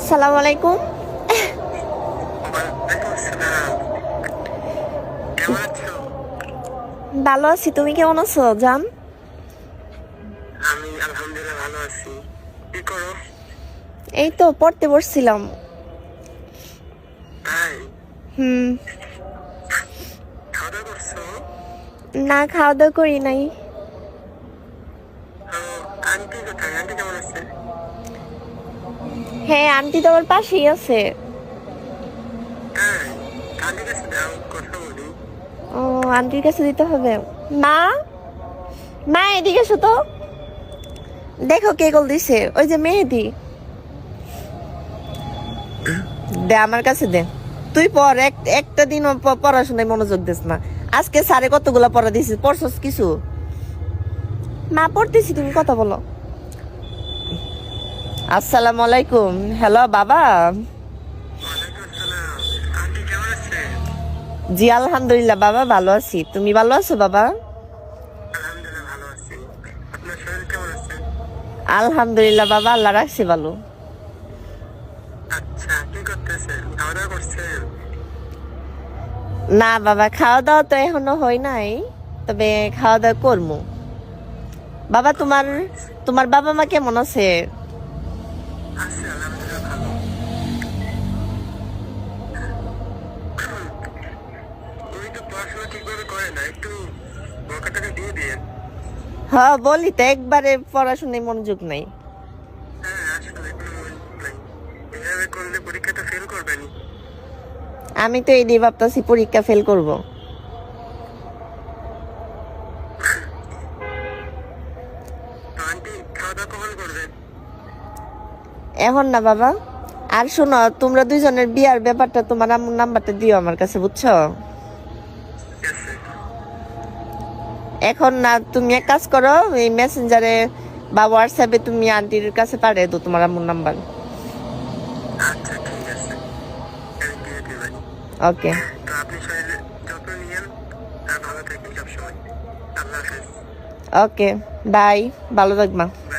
আসসালামু আলাইকুম। ভালো আছি, তুমি কেমন আছো জান? আমি আলহামদুলিল্লাহ ভালো আছি। কি করো? এই তো পড়তে বসছিলাম। ভাই, হুম। খাওয়া দাওয়া করছো? না, খাওয়া দাওয়া করি নাই। তো আন্টি কোথায়? আন্টি কেমন আছে? হ্যাঁ, আন্টি তো আমার পাশেই আছে। হ্যাঁ, আন্টির কাছে দাও, কথা বলি। ও, আন্টির কাছে দিতে হবে। মা, মা এদিকে এসো তো। দেখো কে কল দিছে, ওই যে মেহেদি। দে আমার কাছে দে। তুই পর, একটা দিন পড়াশোনায় মনোযোগ দিস না। আজকে স্যারে কতগুলা পড়া দিছিস, পড়ছস কিছু? মা পড়তেছি, তুমি কথা বলো। আসসালামু আলাইকুম। হ্যালো বাবা। ওয়ালাইকুম আসসালাম। আন্টি কেমন আছে? জি আলহামদুলিল্লাহ বাবা, ভালো আছি। তুমি ভালো আছো বাবা? আলহামদুলিল্লাহ ভালো আছি। আপনার শরীর কেমন আছে? আলহামদুলিল্লাহ বাবা, আল্লাহ রাখছি ভালো। আচ্ছা, কি করতেছেন? খাওয়া দাওয়া করছেন? না বাবা, খাওয়া দাওয়া তো এখনো হয় নাই, তবে খাওয়া দাওয়া করবো। বাবা, তোমার তোমার বাবা মা কেমন আছে? আছে আলহামদুলিল্লাহ ভালো। উনি তো পড়াশোনা ঠিকভাবে করে না, একটু বকাটাকে দিয়ে দিয়েন। হ্যাঁ বলি তো, একবারে পড়াশোনায় মনোযোগ নাই। হ্যাঁ, আসলে কোনো মনোযোগ নাই। এভাবে করলে পরীক্ষাটা ফেল করবেন। আমি তো এই দিয়ে ভাবতেছি পরীক্ষা ফেল করব। তো আন্টি খাওয়া দাওয়া কখন করবেন? এখন না বাবা। আর শোনো, তোমরা দুইজনের বিয়ার ব্যাপারটা তোমার আম্মুর নাম্বারটা দিও আমার কাছে, বুঝছো? ঠিক আছে। এখন না, তুমি এক কাজ করো, এই মেসেঞ্জারে বা হোয়াটসঅ্যাপে তুমি আন্টির কাছে পাঠিয়ে দাও তোমার আম্মুর নাম্বার। আচ্ছা ঠিক আছে, আমি দিয়ে দেবেন। ওকে। তো আপনি শরীরের যত্ন নিয়েন, আর ভালো থাকেন সবসময়। আল্লাহ হাফেজ। ওকে, বাই। ভালো থাকবা। বাই।